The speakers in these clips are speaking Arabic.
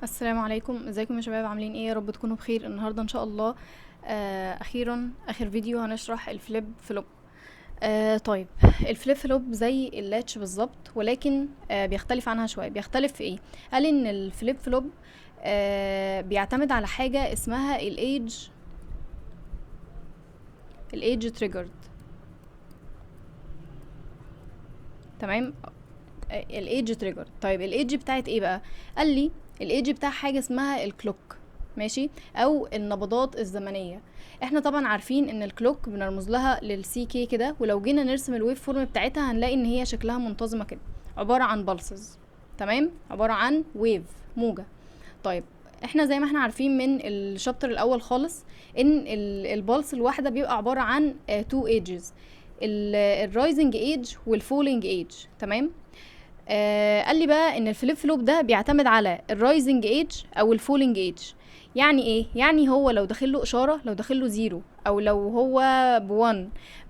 السلام عليكم، ازيكم يا شباب؟ عاملين ايه؟ يا رب تكونوا بخير. النهارده ان شاء الله اخيرا اخر فيديو هنشرح الفليب فلوب. طيب، الفليب فلوب زي اللاتش بالظبط، ولكن بيختلف عنها شويه. بيختلف في ايه؟ قال ان الفليب فلوب بيعتمد على حاجه اسمها الايدج تريجرد. تمام. الايدج تريجر. طيب الايدج بتاعت ايه بقى؟ قال لي الايدج بتاع حاجه اسمها الكلوك، ماشي، او النبضات الزمنيه. احنا طبعا عارفين ان الكلوك بنرمز لها للسي كي كده، ولو جينا نرسم الويف فورم بتاعتها هنلاقي ان هي شكلها منتظمه كده، عباره عن بلسز. تمام، عباره عن ويف، موجه. طيب، احنا زي ما احنا عارفين من الشابتر الاول خالص ان البلس الواحده بيبقى عباره عن تو ايجز، الرايزنج ايج والفولينج ايج. تمام. قال لي بقى ان الفليب فلوب ده بيعتمد على الرايزنج ايج او الفولينج ايج. يعني ايه؟ يعني هو لو داخل له اشاره، لو داخل له زيرو او لو هو ب1،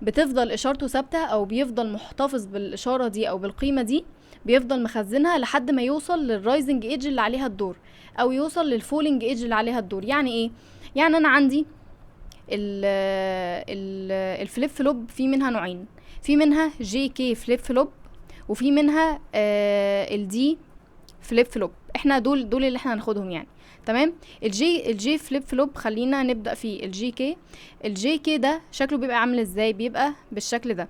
بتفضل اشارته ثابته، او بيفضل محتفظ بالاشاره دي او بالقيمه دي، بيفضل مخزنها لحد ما يوصل للرايزنج ايج اللي عليها الدور، او يوصل للفولينج ايج اللي عليها الدور. يعني ايه؟ يعني انا عندي الفليب فلوب في منها نوعين. في منها جي كي فليب فلوب، وفي منها الدي فليب فلوب. احنا دول اللي احنا هناخدهم يعني. تمام. الجي فليب فلوب، خلينا نبدا في الجي كي. الجي كي ده شكله بيبقى عامل ازاي؟ بيبقى بالشكل ده.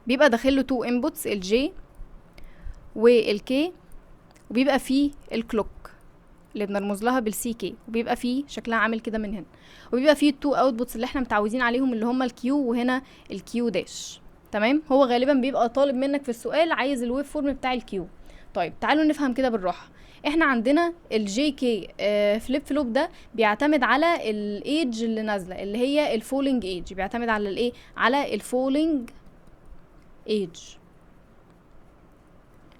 بيبقى داخله تو انبوتس، الجي والكي، وبيبقى فيه الكلوك اللي بنرمز لها بالسي كي، وبيبقى فيه شكلها عامل كده من هنا، وبيبقى فيه التو اوتبوتس اللي احنا متعودين عليهم اللي هما الكيو وهنا الكيو داش. تمام. هو غالبا بيبقى طالب منك في السؤال عايز الويف فورم بتاع الكيو. طيب تعالوا نفهم كده بالراحه. احنا عندنا الجي كي فليب فلوب ده بيعتمد على الايدج اللي نازله، اللي هي الفولينج ايدج. بيعتمد على الايه؟ على الفولينج ايدج.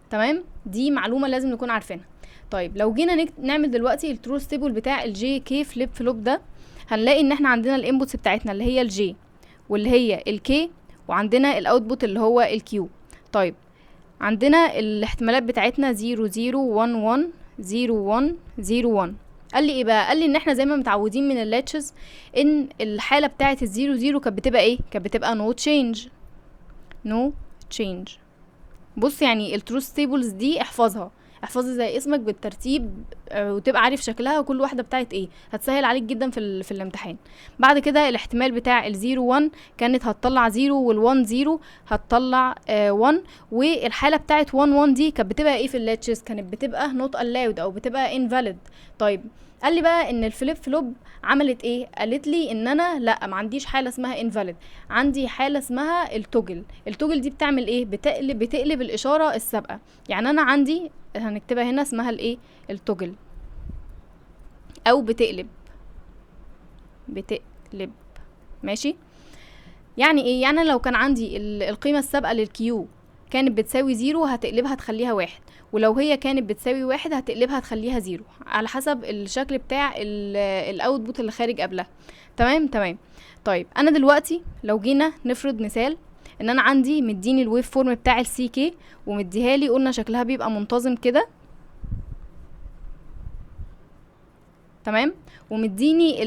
تمام، دي معلومه لازم نكون عارفينها. طيب لو جينا نعمل دلوقتي التروث تيبل بتاع الجي كي فليب فلوب ده، هنلاقي ان احنا عندنا الانبوتس بتاعتنا اللي هي الجي واللي هي الكي، وعندنا الاوتبوت اللي هو الكيو. طيب عندنا الاحتمالات بتاعتنا 0 0 1 1 0 1 0 1. قال لي ايه بقى؟ قال لي ان احنا زي ما متعودين من اللاتشز ان الحاله بتاعه الزيرو زيرو كانت بتبقى ايه؟ كانت بتبقى نو تشينج. نو تشينج. بص، يعني التروث تيبلز دي احفظها، احفظي زي اسمك بالترتيب، وتبقى عارف شكلها وكل واحده بتاعت ايه. هتسهل عليك جدا في الامتحان. بعد كده الاحتمال بتاع الزيرو 1 كانت هتطلع زيرو، والوان زيرو هتطلع 1. والحاله بتاعت 1 1 دي كانت بتبقى ايه في اللاتشز؟ كانت بتبقى not allowed او بتبقى invalid. طيب قال لي بقى ان الفليب فلوب عملت ايه؟ قالت لي ان انا لا، ما عنديش حاله اسمها invalid، عندي حاله اسمها التوجل. التوجل دي بتعمل ايه؟ بتقلب الاشاره السابقه. يعني انا عندي، هنكتبها هنا، اسمها الايه؟ التوجل، او بتقلب. ماشي. يعني ايه؟ يعني لو كان عندي القيمه السابقه للكيو كانت بتساوي زيرو، هتقلبها تخليها واحد، ولو هي كانت بتساوي واحد هتقلبها تخليها زيرو، على حسب الشكل بتاع الاوتبوت اللي خارج قبلها. تمام تمام. طيب انا دلوقتي لو جينا نفرض مثال ان انا عندي مديني الويف فورم بتاع السي كي، ومديها لي، قلنا شكلها بيبقى منتظم كده. تمام. ومديني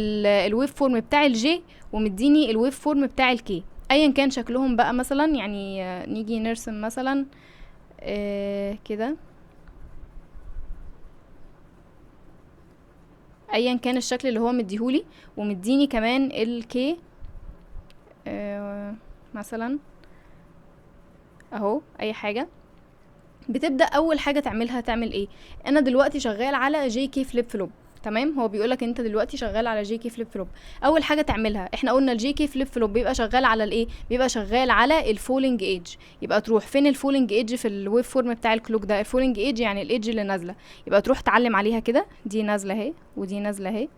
الويف فورم بتاع الجي، ومديني الويف فورم بتاع الكي، ايا كان شكلهم بقى. مثلا يعني نيجي نرسم مثلا كده، ايا كان الشكل اللي هو مديهولي، ومديني كمان الكي مثلا اهو. اي حاجه بتبدا اول حاجه تعملها تعمل ايه؟ انا دلوقتي شغال على جي كي فليب فلوب. تمام. هو بيقولك انت دلوقتي شغال على جي كي فليب فلوب، اول حاجه تعملها، احنا قلنا الجي كي فليب فلوب بيبقى شغال على الايه؟ بيبقى شغال على الفولينج ايدج. يبقى تروح فين الفولينج ايدج في الويف فورم بتاع الكلوك ده؟ الفولينج ايدج يعني الايدج اللي نازله، يبقى تروح تعلم عليها كده. دي نازله اهي، ودي نازله اهي،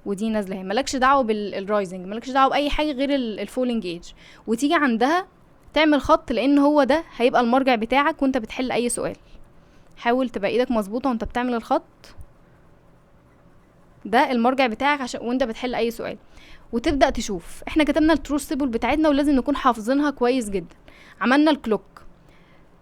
ودي نازله اهي. مالكش دعوه بالرايزنج، مالكش دعوه باي حاجه غير الفولينج ايدج. وتيجي عندها تعمل خط، لان هو ده هيبقى المرجع بتاعك وانت بتحل اي سؤال. حاول تبقى ايدك مظبوطه وانت بتعمل الخط ده، المرجع بتاعك عشان وانت بتحل اي سؤال. وتبدا تشوف، احنا كتبنا التروث تيبل بتاعتنا ولازم نكون حافظينها كويس جدا. عملنا الكلوك،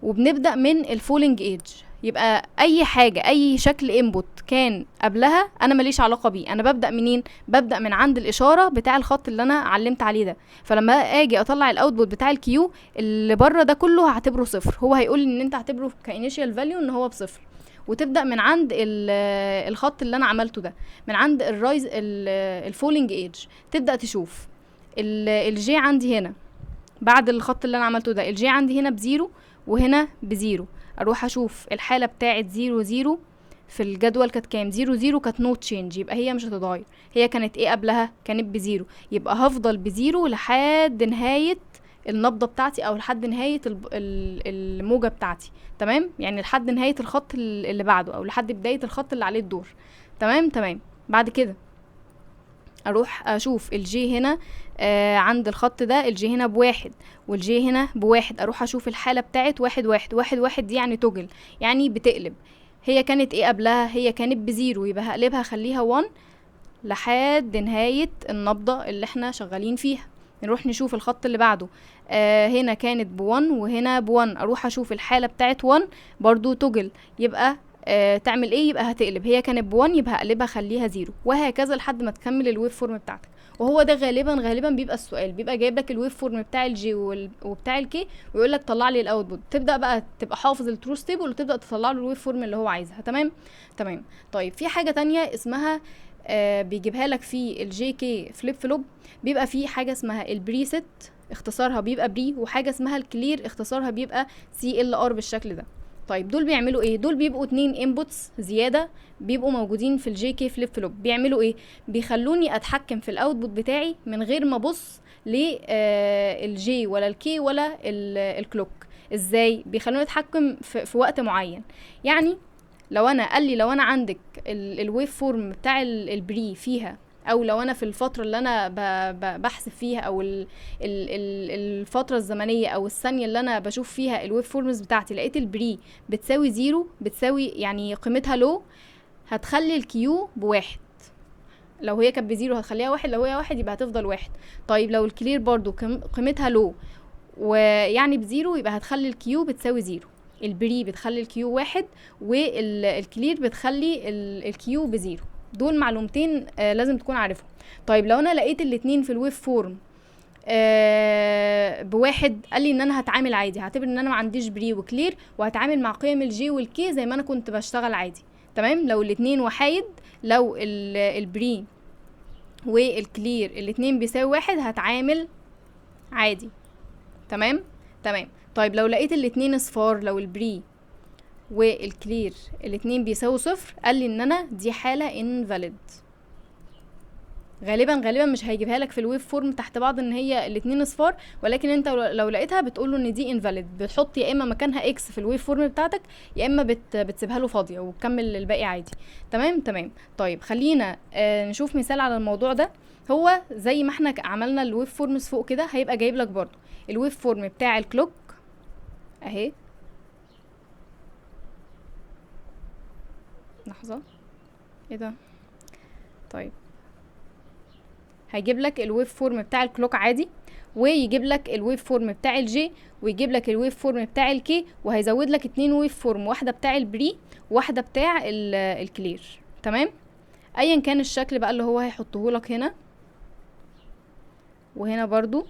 وبنبدا من الفولينج ايدج، يبقى اي حاجه، اي شكل انبوت كان قبلها انا ماليش علاقه بيه. انا ببدا منين؟ ببدا من عند الاشاره بتاع الخط اللي انا علمت عليه ده. فلما اجي اطلع الاوتبوت بتاع الكيو اللي بره ده كله هعتبره صفر، هو هيقول ان انت هعتبره كانيشال فاليو ان هو بصفر. وتبدا من عند الخط اللي انا عملته ده، من عند الرايز الفولينج ايدج، تبدا تشوف الجي عندي هنا بعد الخط اللي انا عملته ده. الجي عندي هنا بزيرو وهنا بزيرو. اروح اشوف الحاله بتاعه زيرو زيرو في الجدول كانت كام؟ زيرو زيرو كانت نو تشينج، يبقى هي مش هتتغير. هي كانت ايه قبلها؟ كانت بزيرو، يبقى هفضل بزيرو لحد نهايه النبضه بتاعتي او لحد نهايه الموجه بتاعتي. تمام، يعني لحد نهايه الخط اللي بعده او لحد بدايه الخط اللي عليه الدور. تمام. بعد كده اروح اشوف الجي هنا عند الخط ده الجي هنا بواحد والجي هنا بواحد. اروح اشوف الحالة بتاعت واحد واحد. واحد واحد دي يعني توجل، يعني بتقلب. هي كانت ايه قبلها؟ هي كانت بزيرو، يبقى هقلبها خليها 1 لحد نهاية النبضة اللي احنا شغالين فيها. نروح نشوف الخط اللي بعده هنا كانت ب1 وهنا ب1. اروح اشوف الحالة بتاعت 1 برضو توجل، يبقى تعمل ايه؟ يبقى هتقلب. هي كانت ب1 يبقى هقلبها خليها 0، وهكذا لحد ما تكمل الويف فورم بتاعتك. وهو ده غالبا بيبقى السؤال، بيبقى جايب لك الويف فورم بتاع الجي وبتاع الكي ويقول لك طلع لي الاوتبوت. تبدا بقى تبقى حافظ الترو ستيبل وتبدا تطلع له الويف فورم اللي هو عايزها. تمام. طيب في حاجه تانية اسمها بيجيبها لك في الجي كي فليب فلوب. بيبقى في حاجه اسمها البريست اختصارها بيبقى بري، وحاجه اسمها الكلير اختصارها بيبقى سي ال ار بالشكل ده. طيب دول بيعملوا ايه؟ دول بيبقوا 2 انبوتس زياده بيبقوا موجودين في الجي كي فليب فلوب. بيعملوا ايه؟ بيخلوني اتحكم في الاوتبوت بتاعي من غير ما ابص للجي ولا الكي ولا الكلوك. ازاي؟ بيخلوني اتحكم في وقت معين. يعني لو انا عندك الويف فورم بتاع البري فيها، او لو انا في الفتره اللي انا بحسب فيها، او الفتره الزمنيه او الثانيه اللي انا بشوف فيها الويف فورمز بتاعتي، لقيت البري بتساوي 0، بتساوي يعني قيمتها لو، هتخلي الكيو بواحد. لو هي كانت بزيرو هتخليها واحد، لو هي واحد يبقى هتفضل واحد. طيب لو الكلير برضو قيمتها لو ويعني بزيرو، يبقى هتخلي الكيو بتساوي 0. البري بتخلي الكيو واحد، والكلير بتخلي الكيو بزيرو. دول معلومتين لازم تكون عارفهم. طيب لو انا لقيت الاتنين في الويف فورم بواحد، قال لي ان انا هتعامل عادي، هعتبر ان انا ما عنديش بري وكلير، وهتعامل مع قيم الجي والكي زي ما انا كنت بشتغل عادي. تمام، لو الاتنين وحايد، لو البري والكلير الاتنين بيساوي واحد هتعامل عادي. تمام. طيب لو لقيت الاتنين اصفار، لو البري والكلير الاتنين بيساوي صفر، قال لي ان انا دي حالة invalid. غالبا مش هيجيبها لك في الويف فورم تحت بعض ان هي الاتنين اصفار، ولكن انت لو لقيتها بتقوله ان دي invalid. بتحط يا اما مكانها اكس في الويف فورم بتاعتك، يا اما بتسيبها له فاضيه وتكمل الباقي عادي. تمام. طيب خلينا نشوف مثال على الموضوع ده. هو زي ما احنا عملنا الويف فورمز فوق كده، هيبقى جايب لك برضو الويف فورم بتاع الكلوك اهي. لحظه، ايه ده؟ طيب هيجيب لك الويف فورم بتاع الكلوك عادي، ويجيب لك الويف فورم بتاع الجي، ويجيب لك الويف فورم بتاع الكي، وهيزود لك 2 ويف فورم، واحده بتاع البري وواحده بتاع الكلير. تمام، ايا كان الشكل بقى اللي هو هيحطه لك هنا وهنا برضو.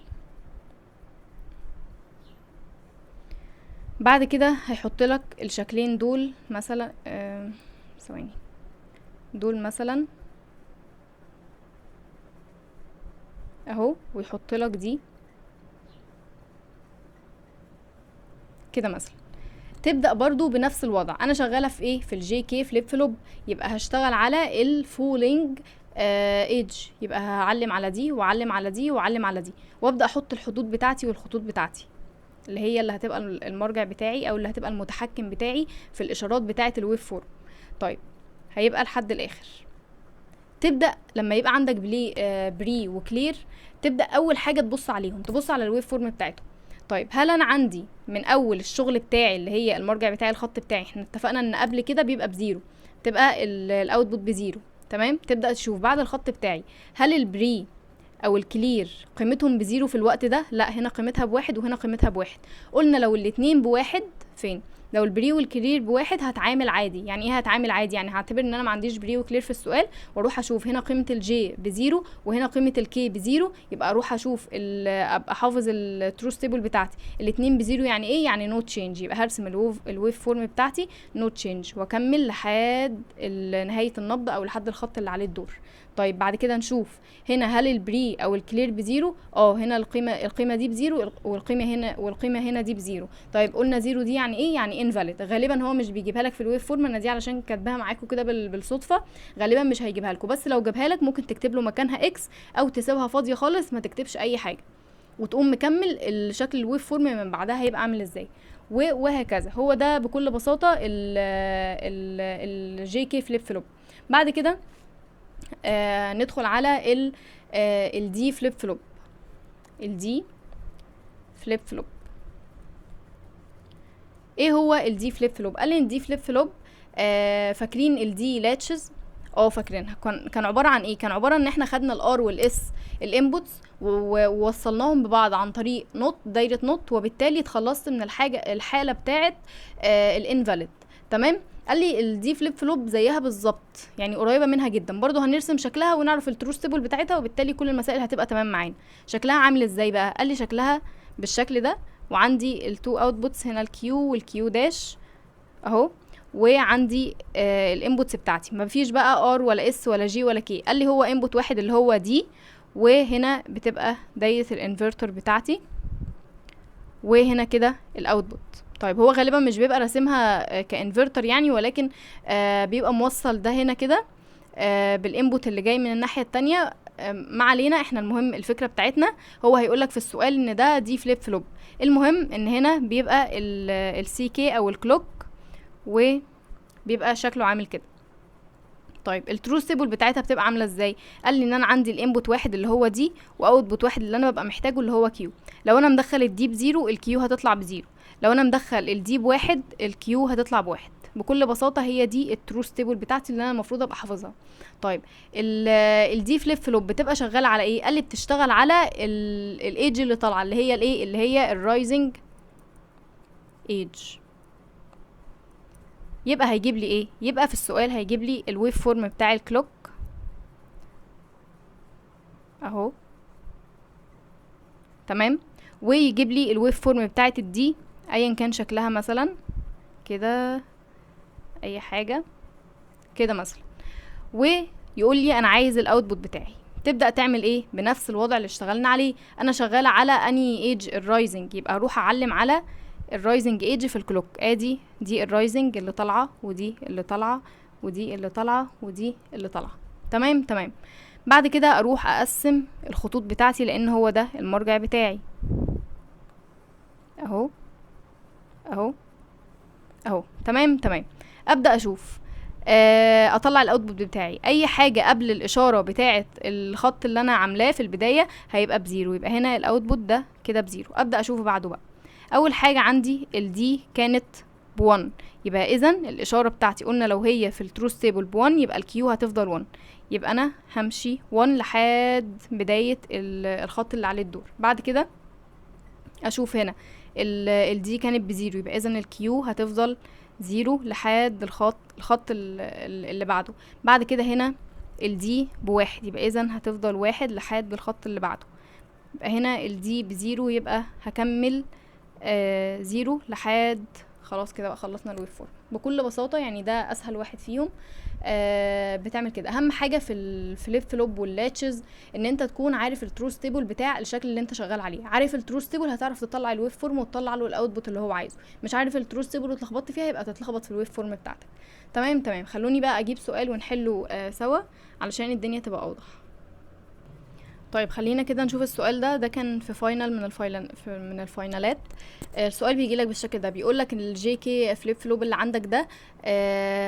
بعد كده هيحط لك الشكلين دول مثلا ثواني، دول مثلا اهو، ويحط لك دي كده مثلا. تبدا برضو بنفس الوضع. انا شغاله في ايه؟ في الجي كي فليب فلوب، يبقى هشتغل على الفولينج ايدج، يبقى هعلم على دي واعلم على دي واعلم على دي، وابدا احط الحدود بتاعتي والخطوط بتاعتي اللي هي اللي هتبقى المرجع بتاعي او اللي هتبقى المتحكم بتاعي في الاشارات بتاعه الويف فورم. طيب هيبقى لحد الاخر. تبدا لما يبقى عندك بري وكلير، تبدا اول حاجه تبص عليهم، تبص على الويف فورم بتاعتهم. طيب هل انا عندي من اول الشغل بتاعي اللي هي المرجع بتاعي الخط بتاعي، احنا اتفقنا ان قبل كده بيبقى بزيرو، تبقى الاوتبوت بزيرو. تمام، تبدا تشوف بعد الخط بتاعي هل البري او الكلير قيمتهم بزيرو في الوقت ده؟ لا، هنا قيمتها بواحد وهنا قيمتها بواحد. قلنا لو الاتنين بواحد فين؟ لو البري والكلير بواحد هتعامل عادي. يعني ايه هتعامل عادي؟ يعني هعتبر ان انا ما عنديش بري وكلير في السؤال، واروح اشوف هنا قيمه الجي بزيرو وهنا قيمه الكي بزيرو، يبقى اروح اشوف ابقى حافظ الترو ستيبل بتاعتي الاتنين بزيرو. يعني ايه؟ يعني نو تشينج. يبقى هرسم الويف فورم بتاعتي نو تشينج واكمل لحد نهايه النبض او لحد الخط اللي عليه الدور. طيب بعد كده نشوف هنا هل البري او الكلير بزيرو. هنا القيمه دي بزيرو والقيمه هنا دي بزيرو. طيب قلنا زيرو دي يعني ايه؟ يعني انفاليد. غالبا هو مش بيجيبها لك في الويف فورم، انا دي علشان كاتباها معاكم كده بالصدفه، غالبا مش هيجيبها لكم. بس لو جابها لك ممكن تكتب له مكانها اكس او تسيبها فاضيه خالص ما تكتبش اي حاجه، وتقوم مكمل الشكل الويف فورم من بعدها هيبقى عامل ازاي، وهكذا. هو ده بكل بساطه الجي كي فليب فلوب. بعد كده ندخل على الدي فليب فلوب. الدي فليب فلوب ايه هو الدي فليب فلوب؟ قال لي الدي فليب فلوب فاكرين الدي لاتشز؟ فاكرينها. كان عباره عن ايه؟ كان عباره ان احنا خدنا الار والاس الانبوتس ووصلناهم ببعض عن طريق نوت، دايره نوت، وبالتالي اتخلصت من الحاله بتاعه الانفاليد. تمام. قال لي الدي فليب فلوب زيها بالظبط، يعني قريبه منها جدا. برضو هنرسم شكلها ونعرف الترو ستيبل بتاعتها، وبالتالي كل المسائل هتبقى تمام معانا. شكلها عامل ازاي بقى؟ قال لي شكلها بالشكل ده، وعندي التو اوتبوتس هنا الكيو والكيو داش اهو، وعندي الانبوتس بتاعتي ما فيش بقى ار ولا اس ولا جي ولا كي. قال لي هو انبوت واحد اللي هو دي، وهنا بتبقى دايره الانفرتر بتاعتي، وهنا كده الاوتبوت. طيب هو غالبا مش بيبقى راسمها كانفرتر يعني، ولكن بيبقى موصل ده هنا كده بالانبوت اللي جاي من الناحيه التانية. ما علينا، احنا المهم الفكره بتاعتنا. هو هيقولك في السؤال ان ده دي فليب فلوب. المهم ان هنا بيبقى السي كي او الكلوك، وبيبقى شكله عامل كده. طيب الترو ستيبل بتاعتها بتبقى عامله ازاي؟ قال لي ان انا عندي الانبوت واحد اللي هو دي، واوتبوت واحد اللي انا ببقى محتاجه اللي هو كيو. لو انا مدخل الدي بزيرو الكيو هتطلع بزيرو، لو انا مدخل الدي بواحد الكيو هتطلع بواحد. بكل بساطه هي دي الترو ستيبل بتاعتي اللي انا المفروض ابقى حافظها. طيب الدي فليب فلوب بتبقى شغاله على ايه؟ قال لي بتشتغل على الايدج اللي طالعه، اللي هي الايه؟ اللي هي الرايزنج ايدج. يبقى هيجيب لي ايه؟ يبقى في السؤال هيجيب لي الويف فورم بتاع الكلوك اهو، تمام، ويجيب لي الويف فورم بتاعه الدي ايا كان شكلها، مثلا كده، اي حاجه كده مثلا، ويقول لي انا عايز الاوتبوت بتاعي. تبدا تعمل ايه؟ بنفس الوضع اللي اشتغلنا عليه. انا شغاله على اني ايدج؟ الرايزنج. يبقى اروح اعلم على الرايزنج ايدج في الكلوك. ادي دي الرايزنج اللي طالعه، ودي اللي طالعه، ودي اللي طالعه، ودي اللي طالعه. تمام تمام. بعد كده اروح اقسم الخطوط بتاعتي، لان هو ده المرجع بتاعي اهو اهو اهو. تمام تمام. ابدا اشوف اطلع الاوتبوت بتاعي. اي حاجه قبل الاشاره بتاعه الخط اللي انا عاملاه في البدايه هيبقى بزيرو، يبقى هنا الاوتبوت ده كده بزيرو. ابدا اشوف بعده بقى. اول حاجه عندي الدي كانت ب1، يبقى اذا الاشاره بتاعتي قلنا لو هي في الترو ستيبل ب1 يبقى الكيو هتفضل 1. يبقى انا همشي 1 لحد بدايه الخط اللي عليه الدور. بعد كده اشوف هنا الدي كانت بزيرو، يبقى اذا الكيو هتفضل زيرو لحد الخط اللي بعده. بعد كده هنا الدي بواحد، يبقى اذا هتفضل واحد لحد الخط اللي بعده. يبقى هنا الدي بزيرو، يبقى هكمل زيرو لحد خلاص كده بقى خلصنا الويف فورم بكل بساطه. يعني ده اسهل واحد فيهم. بتعمل كده. اهم حاجه في الفليب فلوب واللاتشز ان انت تكون عارف الترو ستيبل بتاع الشكل اللي انت شغال عليه. عارف الترو ستيبل هتعرف تطلع الويف فورم وتطلع له الاوتبوت اللي هو عايزه. مش عارف الترو ستيبل واتلخبطت فيها يبقى تتلخبط في الويف فورم بتاعتك. تمام تمام. خلوني بقى اجيب سؤال ونحله سوا علشان الدنيا تبقى اوضح. طيب خلينا كده نشوف السؤال ده كان في فاينل من الفاينالات. السؤال بيجي لك بالشكل ده، بيقول لك الجي كي فليب فلوب اللي عندك ده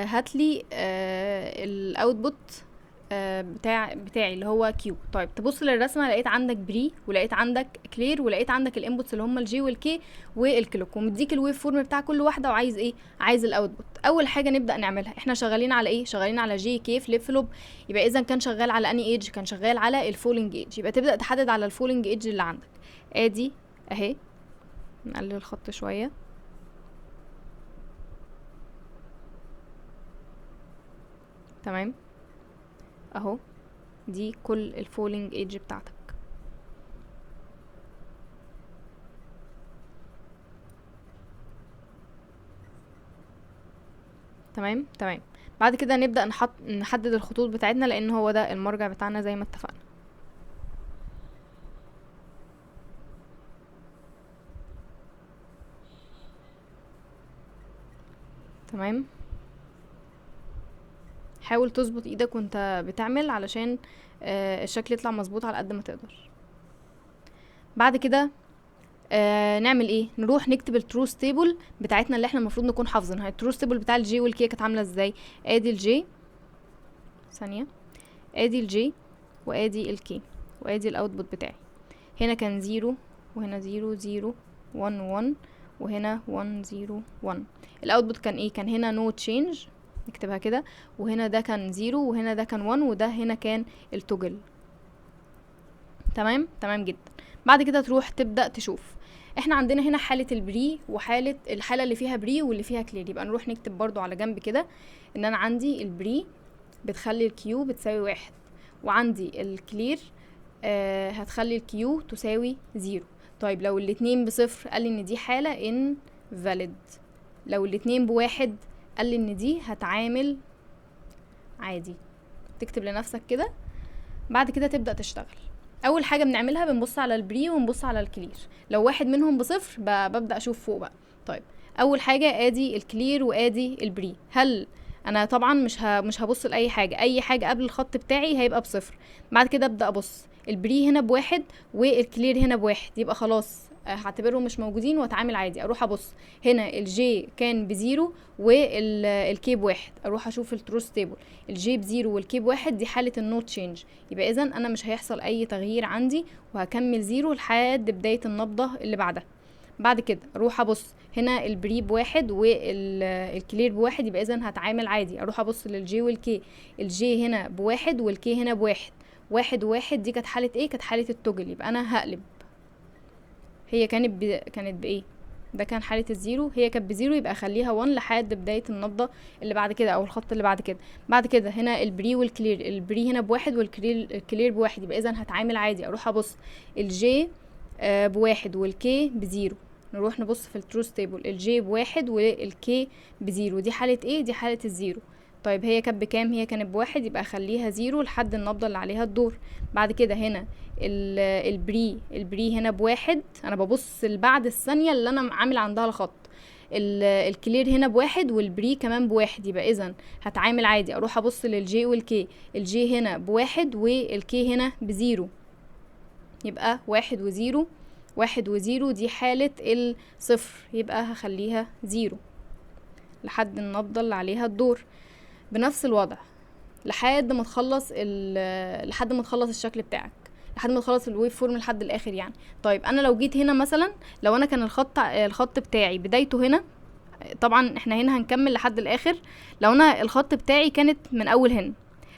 هات لي الاوتبوت بتاعي اللي هو كيو. طيب تبص للرسمه لقيت عندك بري، ولقيت عندك كلير، ولقيت عندك الانبوتس اللي هم الجي والكي والكلوك، ومديك الويف فورم بتاع كل واحده، وعايز ايه؟ عايز الاوتبوت. اول حاجه نبدا نعملها، احنا شغالين على ايه؟ شغالين على جي كي فليب فلوب. يبقى اذا كان شغال على اني ايدج؟ كان شغال على الفولينج ايدج. يبقى تبدا تحدد على الفولينج ايدج اللي عندك. ادي اهي، نقلل الخط شويه تمام اهو، دي كل الفولينج ايدج بتاعتك. تمام تمام. بعد كده نبدأ نحدد الخطوط بتاعتنا، لان هو ده المرجع بتاعنا زي ما اتفقنا. تمام، حاول تظبط ايدك وانت بتعمل علشان الشكل يطلع مظبوط على قد ما تقدر. بعد كده نعمل ايه؟ نروح نكتب التروث تيبل بتاعتنا اللي احنا المفروض نكون حافظينها. التروث تيبل بتاع الجي والكي كانت عامله ازاي؟ ادي الجي، ثانيه، ادي الجي وادي الكي وادي الاوتبوت بتاعي. هنا كان 0 وهنا 0 0 1 1 وهنا 1 0 1. الاوتبوت كان ايه؟ كان هنا نو تشينج، نكتبها كده، وهنا ده كان 0 وهنا ده كان 1 وده هنا كان التوجل. تمام تمام جدا. بعد كده تروح تبدأ تشوف احنا عندنا هنا حالة البري وحالة الحالة اللي فيها بري واللي فيها كلير. يبقى نروح نكتب برضو على جنب كده ان انا عندي البري بتخلي الكيو بتساوي 1، وعندي الكلير هتخلي الكيو تساوي 0. طيب لو الاتنين بصفر قال لي ان دي حالة invalid، لو الاتنين بواحد قال لي ان دي هتعامل عادي. تكتب لنفسك كده. بعد كده تبدأ تشتغل. اول حاجه بنعملها بنبص على البري ونبص على الكلير. لو واحد منهم بصفر ببدا اشوف فوق بقى. طيب اول حاجه ادي الكلير وادي البري. هل انا طبعا مش هبص لاي حاجه، اي حاجه قبل الخط بتاعي هيبقى بصفر. بعد كده ابدا ابص البري هنا بواحد والكلير هنا بواحد، يبقى خلاص هعتبرهم مش موجودين واتعامل عادي. اروح ابص هنا الجي كان بزيرو والكي بواحد، اروح اشوف التروث تيبل الجي بزيرو والكي بواحد، دي حاله النوت تشينج. يبقى اذا انا مش هيحصل اي تغيير عندي وهكمل زيرو لحد بدايه النبضه اللي بعدها. بعد كده اروح ابص هنا البري بواحد والكلير بواحد، يبقى اذا هتعامل عادي. اروح ابص للجي والكي، الجي هنا بواحد والكي هنا بواحد، واحد وواحد، دي كانت حاله ايه؟ كانت حاله التوجل. يبقى انا هقلب، هي كانت بايه؟ ده كان حالة الزيرو، هي كانت بزيرو، يبقى اخليها 1 لحد بداية النبضة اللي بعد كده او الخط اللي بعد كده. بعد كده هنا البري والكلير، البري هنا بواحد والكلير بواحد، يبقى اذا هتعامل عادي. اروح ابص الجي بواحد والكي بزيرو، نروح نبص في التروث تيبل الجي بواحد والكي بزيرو، دي حالة ايه؟ دي حالة الزيرو. طيب هي كانت بكام؟ هي كانت بواحد، يبقى اخليها زيرو لحد النبضة اللي عليها الدور. بعد كده هنا البري هنا بواحد، انا ببص بعد الثانية اللي انا عامل عندها الخط. الكلير هنا بواحد والبري كمان بواحد، يبقى اذا هتعامل عادي. اروح ابص للجي والكي، الجي هنا بواحد والكي هنا بزيرو، يبقى واحد وزيرو، واحد وزيرو، دي حالة الصفر، يبقى هخليها زيرو لحد النبضة اللي عليها الدور. بنفس الوضع لحد ما تخلص الشكل بتاعك، لحد ما تخلص الويف فورم لحد الاخر يعني. طيب انا لو جيت هنا مثلا، لو انا كان الخط بتاعي بدايته هنا، طبعا احنا هنا هنكمل لحد الاخر. لو انا الخط بتاعي كانت من اول هنا،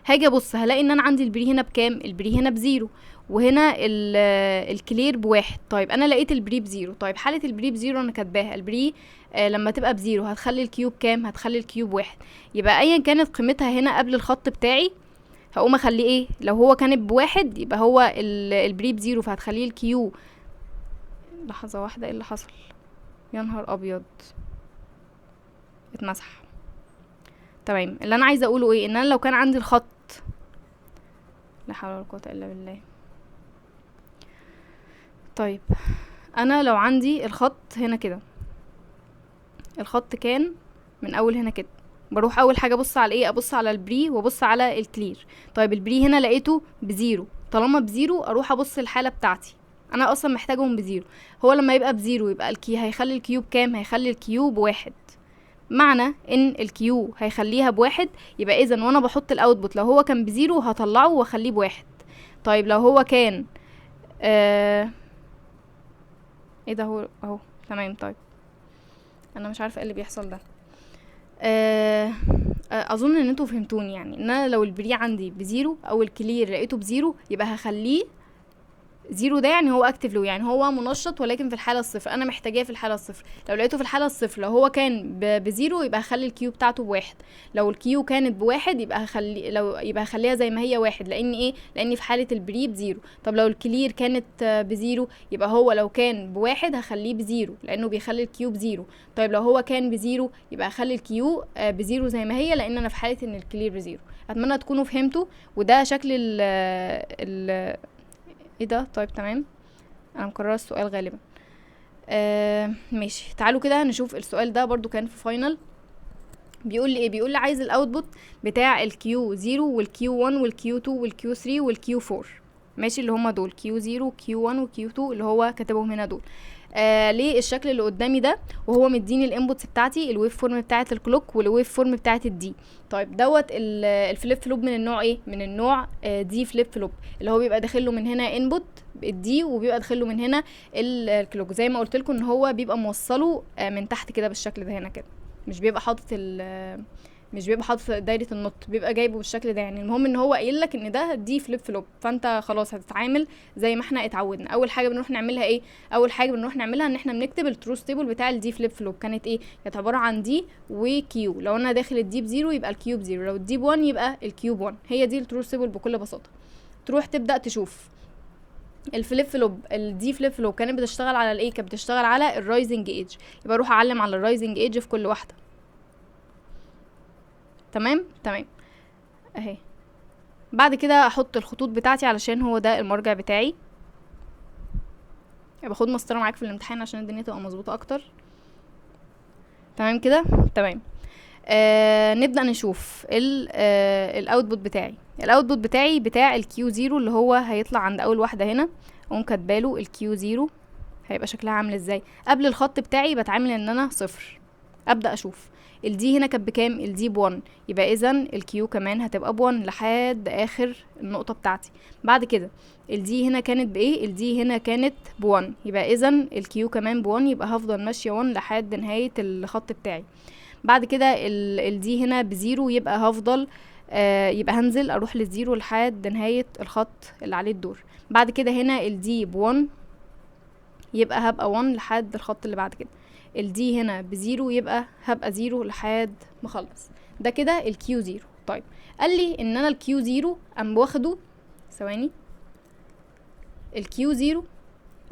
هاجي ابص هلاقي ان انا عندي البري هنا بكام؟ البري هنا بزيرو وهنا الكلير بواحد. طيب انا لقيت البري بزيرو. طيب حالة البري بزيرو انا كاتباها البري لما تبقى بزيرو هتخلي الكيوب كام؟ هتخلي الكيوب واحد. يبقى ايا كانت قيمتها هنا قبل الخط بتاعي هقوم اخليه ايه؟ لو هو كانت بواحد يبقى هو البري بزيرو، فهتخليه الكيو. لحظة واحدة، ايه اللي حصل؟ يا نهار ابيض، اتمسح. تمام، اللي انا عايزه اقوله ايه؟ ان انا لو كان عندي الخط، لا حول ولا قوه الا بالله. طيب انا لو عندي الخط هنا كده، الخط كان من اول هنا كده، بروح اول حاجه ابص على ايه؟ ابص على البري وابص على الكلير. طيب البري هنا لقيته بزيرو، طالما بزيرو اروح ابص الحاله بتاعتي، انا اصلا محتاجهم بزيرو. هو لما يبقى بزيرو يبقى هيخلي الكيوب كام؟ هيخلي الكيوب واحد، معنى ان الكيو هيخليها بواحد، يبقى اذا وانا بحط الاوتبوت لو هو كان بزيرو هطلعه واخليه بواحد. طيب لو هو كان ايه ده؟ هو اهو تمام. طيب انا مش عارفه ايه اللي بيحصل ده. اظن ان انتوا فهمتوني، يعني ان انا لو البري عندي بزيرو او الكلير لقيته بزيرو يبقى هخليه زيرو ده يعني هو اكتف لو، يعني هو منشط ولكن في الحاله الصفر، انا محتاجاه في الحاله الصفر. لو لقيته في الحاله الصفر، لو هو كان بزيرو يبقى هخلي الكيو بتاعته بواحد، لو الكيو كانت بواحد يبقى هخليها زي ما هي واحد، لان ايه؟ لان في حاله البري بزيرو. طب لو الكلير كانت بزيرو، يبقى هو لو كان بواحد هخليه بزيرو لانه بيخلي الكيو بزيرو. طيب لو هو كان بزيرو يبقى هخلي الكيو بزيرو زي ما هي، لان انا في حاله ان الكلير بزيرو. اتمنى تكونوا فهمتوا. وده شكل ال ايه ده؟ طيب تمام، انا مكرره السؤال غالبا. ماشي، تعالوا كده نشوف السؤال ده برضو كان في فاينل. بيقول لي ايه؟ بيقول لي عايز الاوتبوت بتاع الكيو 0 والكيو 1 والكيو 2 والكيو 3 والكيو 4. ماشي، اللي هما دول كيو 0 وكيو 1 وكيو 2 اللي هو كاتبهم هنا دول. ليه الشكل اللي قدامي ده وهو مديني الانبوتس بتاعتي الويف فورم بتاعه الكلوك والويف فورم بتاعه الدي. طيب دوت الفليب فلوب من النوع ايه؟ من النوع دي فليب فلوب، اللي هو بيبقى داخل له من هنا انبوت الدي وبيبقى داخل له من هنا الكلوك. زي ما قلت لكم ان هو بيبقى موصله من تحت كده بالشكل ده هنا كده، مش بيبقى حاطط دايره النط، بيبقى جايبه بالشكل ده. يعني المهم ان هو قايل لك ان ده دي فليب فلوب، فانت خلاص هتتعامل زي ما احنا اتعودنا. اول حاجه بنروح نعملها ايه؟ اول حاجه بنروح نعملها ان احنا بنكتب التروث تيبل بتاع الدي فليب فلوب. كانت ايه؟ كانت عباره عن دي وكيو. لو انا داخل الدي بزيرو يبقى الكيو بزيرو، لو الدي ب1 يبقى الكيو ب1. هي دي التروث تيبل بكل بساطه. تروح تبدا تشوف الفليب فلوب. الدي فليب فلوب كانت بتشتغل على الايه؟ كانت بتشتغل على الرايزنج ايدج، يبقى اروح اعلم على الرايزنج ايدج في كل واحده. تمام اهي. بعد كده احط الخطوط بتاعتي علشان هو ده المرجع بتاعي. باخد مسطره معاك في الامتحان عشان الدنيا تبقى مظبوطه اكتر. تمام كده، تمام. نبدا نشوف الاوتبوت بتاعي. الاوتبوت بتاعي بتاع الكيو 0 اللي هو هيطلع عند اول واحده هنا. اقوم كاتباله الكيو 0 هيبقى شكلها عامل ازاي. قبل الخط بتاعي بتعامل ان انا صفر. ابدا اشوف الدي هنا كانت بكام؟ الدي ب1، يبقى اذا الكيو كمان هتبقى ب1 لحد اخر النقطه بتاعتي. بعد كده الدي هنا كانت بايه؟ الدي هنا كانت ب1، يبقى اذا الكيو كمان ب1، يبقى هفضل ماشيه 1 لحد نهايه الخط بتاعي. بعد كده الدي هنا بزيرو، يبقى هفضل يبقى هنزل اروح للزيرو لحد نهايه الخط اللي عليه الدور. بعد كده هنا الدي ب1، يبقى هبقى 1 لحد الخط اللي بعد كده. الدي هنا بزيرو، يبقى هبقى 0 لحد ما اخلص. ده كده الكيو 0. طيب قال لي ان انا الكيو 0 قام واخده، ثواني، الكيو 0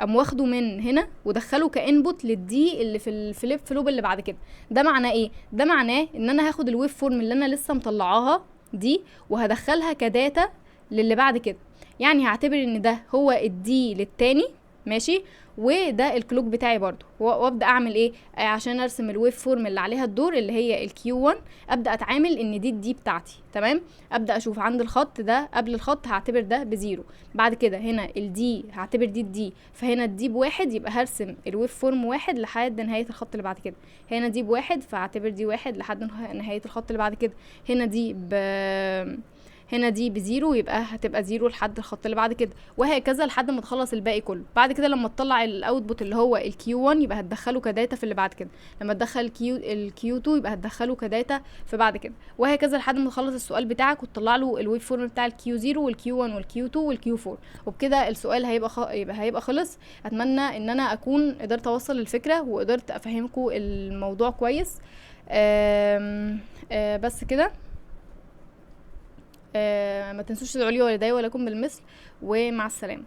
قام واخده من هنا ودخله كانبوت للدي اللي في الفليب فلوب اللي بعد كده. ده معناه ايه؟ ده معناه ان انا هاخد الويف فورم اللي انا لسه مطلعاها دي وهدخلها كداتا للي بعد كده. يعني هعتبر ان ده هو الدي للتاني، ماشي، وده الكلوك بتاعي برضو، وابدا اعمل ايه؟ عشان ارسم الويف فورم اللي عليها الدور اللي هي الكيو 1، ابدا اتعامل ان دي الدي بتاعتي. تمام، ابدا اشوف عند الخط ده، قبل الخط هعتبر ده بزيرو. بعد كده هنا الدي هعتبر دي الدي، فهنا الدي بواحد، يبقى هرسم الويف فورم واحد لحد نهايه الخط اللي بعد كده. هنا دي بواحد، فاعتبر دي واحد لحد نهايه الخط اللي بعد كده. هنا دي بزيرو، يبقى هتبقى زيرو لحد الخط اللي بعد كده، وهكذا لحد ما تخلص الباقي كله. بعد كده لما تطلع الاوتبوت اللي هو الكيو 1 يبقى هتدخله كداتا في اللي بعد كده. لما تدخل الكيو 2 يبقى هتدخله كداتا في بعد كده، وهكذا لحد ما تخلص السؤال بتاعك وتطلع له الويف فورم بتاع الكيو 0 والكيو 1 والكيو 2 والكيو 4. وبكده السؤال هيبقى خلص. اتمنى ان انا اكون قدرت اوصل الفكره وقدرت افهمكم الموضوع كويس. بس كده. ما تنسوش تدعوا لي ولدي ولكم بالمثل، ومع السلامه.